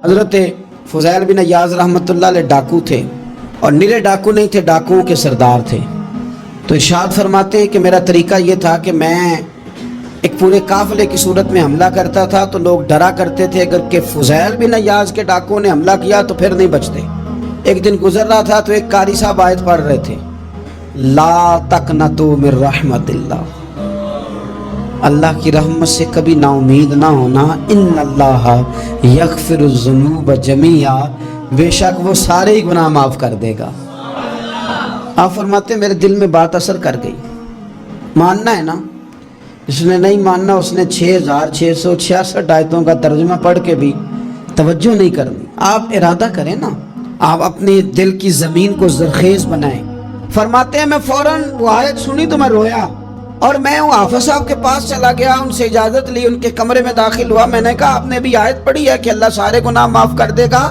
حضرت فضیل بن عیاض رحمۃ اللہ علیہ ڈاکو تھے، اور نیلے ڈاکو نہیں تھے، ڈاکوؤں کے سردار تھے۔ تو ارشاد فرماتے ہیں کہ میرا طریقہ یہ تھا کہ میں ایک پورے قافلے کی صورت میں حملہ کرتا تھا تو لوگ ڈرا کرتے تھے اگر کہ فضیل بن عیاض کے ڈاکوؤں نے حملہ کیا تو پھر نہیں بچتے۔ ایک دن گزر رہا تھا تو ایک قاری صاحب آیت پڑھ رہے تھے، لا تقنطوا من رحمت اللہ، اللہ کی رحمت سے کبھی نا امید نہ ہونا، ان اللہ یغفر الذنوب جمیعا، بے شک وہ سارے ہی گناہ معاف کر دے گا۔ آپ فرماتے ہیں میرے دل میں بات اثر کر گئی، ماننا ہے نا۔ جس نے نہیں ماننا اس نے 6666 آیتوں کا ترجمہ پڑھ کے بھی توجہ نہیں کرنی۔ آپ ارادہ کریں نا، آپ اپنے دل کی زمین کو زرخیز بنائیں۔ فرماتے ہیں میں فوراً وہ آیت سنی تو میں رویا، اور میں وہ حافظ صاحب کے پاس چلا گیا، ان سے اجازت لی، ان کے کمرے میں داخل ہوا۔ میں نے کہا آپ نے بھی آیت پڑھی ہے کہ اللہ سارے گناہ معاف کر دے گا؟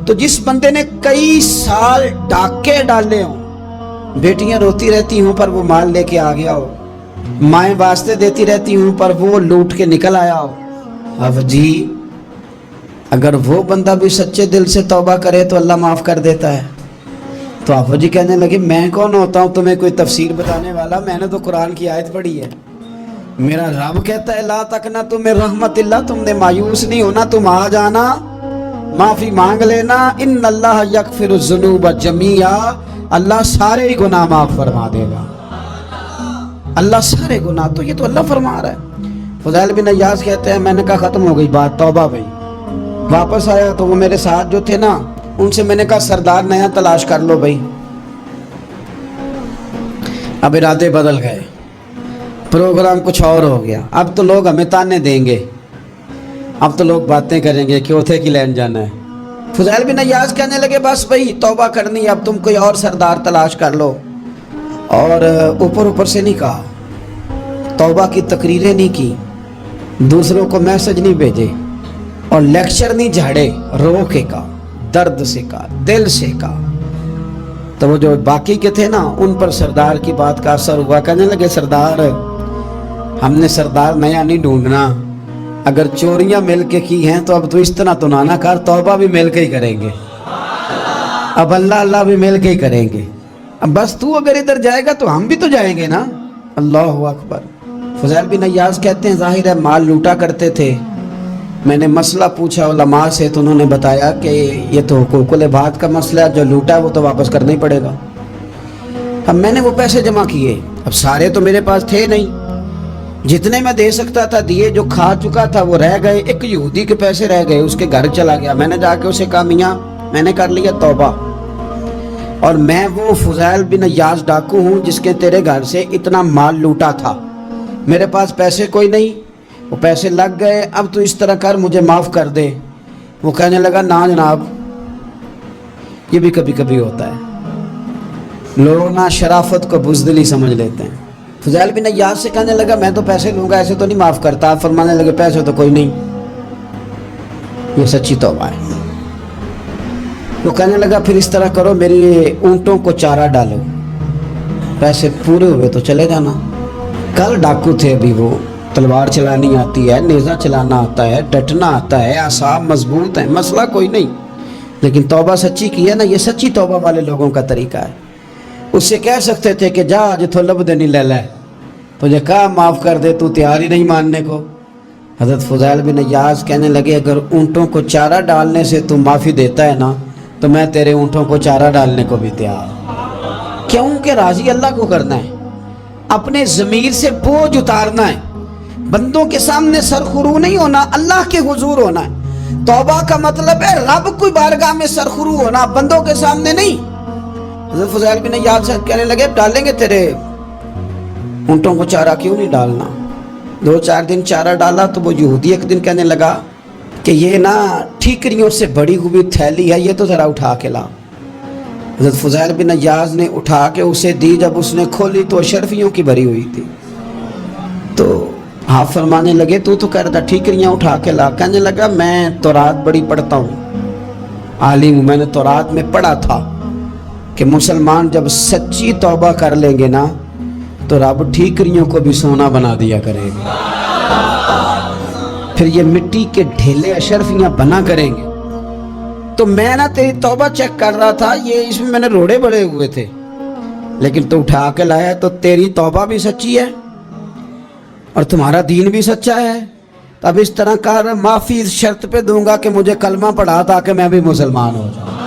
تو جس بندے نے کئی سال ڈاکے ڈالے ہوں، بیٹیاں روتی رہتی ہوں پر وہ مال لے کے آ گیا ہو، مائیں واسطے دیتی رہتی ہوں پر وہ لوٹ کے نکل آیا ہو، اب جی اگر وہ بندہ بھی سچے دل سے توبہ کرے تو اللہ معاف کر دیتا ہے۔ تو آپ جی کہنے لگے میں کون ہوتا ہوں تمہیں کوئی تفسیر بتانے والا، میں نے تو قرآن کی آیت پڑھی ہے، میرا رب کہتا ہے لا تقنطوا من رحمت اللہ، تم نے مایوس نہیں ہونا، تم آ جانا، معافی مانگ لینا، ان اللہ یغفر الذنوب جمیعا، اللہ سارے ہی گناہ معاف فرما دے گا، اللہ سارے گناہ۔ تو یہ تو اللہ فرما رہا ہے۔ فضیل بن عیاض کہتے ہیں میں نے کہا ختم ہو گئی بات، توبہ بھائی۔ واپس آیا تو وہ میرے ساتھ جو تھے نا ان سے میں نے کہا سردار نیا تلاش کر لو بھائی۔ اب ارادے بدل گئے، پروگرام کچھ اور ہو گیا۔ اب تو لوگ ہمیں تانے دیں گے، اب تو لوگ باتیں کریں گے کہ اوتھے کی لین جانا ہے۔ فضیل بن عیاض کہنے لگے بس بھائی توبہ کرنی، اب تم کوئی اور سردار تلاش کر لو۔ اور اوپر سے نہیں کہا، توبہ کی تقریریں نہیں کی، دوسروں کو میسج نہیں بھیجے، اور لیکچر نہیں جھاڑے، رو کے کہا، درد سے کہا، دل سے کہا۔ تو وہ جو باقی کے تھے نا ان پر سردار کی بات کا اثر ہوا، کہنے لگے سردار ہم نے سردار نیا نہیں ڈھونڈنا، اگر چوریاں مل کے کی ہیں تو اب تو اس طرح تو نہ کر، توبہ بھی مل کے ہی کریں گے، اب اللہ بھی مل کے ہی کریں گے، اب بس تو اگر ادھر جائے گا تو ہم بھی تو جائیں گے نا۔ اللہ اکبر۔ فضیل بن عیاض کہتے ہیں ظاہر ہے مال لوٹا کرتے تھے، میں نے مسئلہ پوچھا علماء سے تو انہوں نے بتایا کہ یہ تو حقوق العباد کا مسئلہ ہے، جو لوٹا ہے وہ تو واپس کرنا ہی پڑے گا۔ اب میں نے وہ پیسے جمع کیے، اب سارے تو میرے پاس تھے نہیں، جتنے میں دے سکتا تھا دیے، جو کھا چکا تھا وہ رہ گئے، ایک یہودی کے پیسے رہ گئے، اس کے گھر چلا گیا۔ میں نے جا کے اسے کہا میاں میں نے کر لیا توبہ، اور میں وہ فضیل بن عیاض ڈاکو ہوں جس کے تیرے گھر سے اتنا مال لوٹا تھا، میرے پاس پیسے کوئی نہیں، وہ پیسے لگ گئے، اب تو اس طرح کر مجھے معاف کر دے۔ وہ کہنے لگا نا جناب، یہ بھی کبھی کبھی ہوتا ہے، لوگ نا شرافت کو بزدلی سمجھ لیتے ہیں۔ فضیل بن عیاض سے کہنے لگا میں تو پیسے لوں گا، ایسے تو نہیں معاف کرتا۔ آپ فرمانے لگے پیسے تو کوئی نہیں، یہ سچی توبہ ہے۔ وہ کہنے لگا پھر اس طرح کرو، میری اونٹوں کو چارہ ڈالو، پیسے پورے ہوئے تو چلے جانا۔ کل ڈاکو تھے، ابھی وہ تلوار چلانی آتی ہے، نیزہ چلانا آتا ہے، ڈٹنا آتا ہے، اعصاب مضبوط ہیں، مسئلہ کوئی نہیں، لیکن توبہ سچی کی ہے نا، یہ سچی توبہ والے لوگوں کا طریقہ ہے۔ اس سے کہہ سکتے تھے کہ جا جتھو لب دینی لے لے، تجھے کہا معاف کر دے، تو تیار ہی نہیں ماننے کو۔ حضرت فضیل بن عیاض کہنے لگے اگر اونٹوں کو چارہ ڈالنے سے تو معافی دیتا ہے نا تو میں تیرے اونٹوں کو چارہ ڈالنے کو بھی تیار، کیونکہ راضی اللہ کو کرنا ہے، اپنے ضمیر سے بوجھ اتارنا ہے، بندوں کے سامنے سرخرو نہیں ہونا، اللہ کے حضور ہونا ہے۔ توبہ کا مطلب ہے رب کوئی بارگاہ میں سرخرو ہونا، بندوں کے سامنے نہیں۔ حضرت فضیل بن عیاض سے کہنے لگے ڈالیں گے تیرے اونٹوں کو چارہ، کیوں نہیں ڈالنا؟ 2-4 دن چارہ ڈالا تو وہ یہودی ایک دن کہنے لگا کہ یہ نا ٹھیکریوں سے بڑی ہوئی تھیلی ہے، یہ تو ذرا اٹھا کے لا۔ حضرت فضیل بن عیاض نے اٹھا کے اسے دی، جب اس نے کھولی تو اشرفیوں کی بھری ہوئی تھی۔ تو آپ فرمانے لگے تو کہہ رہا تھا ٹھیکریاں اٹھا کے لا۔ کہنے لگا میں تورات بڑی پڑھتا ہوں، عالم ہوں، میں نے تورات میں پڑھا تھا کہ مسلمان جب سچی توبہ کر لیں گے نا تو رب ٹھیکریوں کو بھی سونا بنا دیا کرے گا، پھر یہ مٹی کے ڈھیلے اشرفیاں بنا کریں گے۔ تو میں نا تیری توبہ چیک کر رہا تھا, یہ اس میں میں نے روڑے بڑے ہوئے تھے, لیکن تو اٹھا کے لایا, تو تیری توبہ بھی سچی ہے اور تمہارا دین بھی سچا ہے. اب اس طرح کر, معافی اس شرط پہ دوں گا کہ مجھے کلمہ پڑھا تاکہ میں بھی مسلمان ہو جاؤں.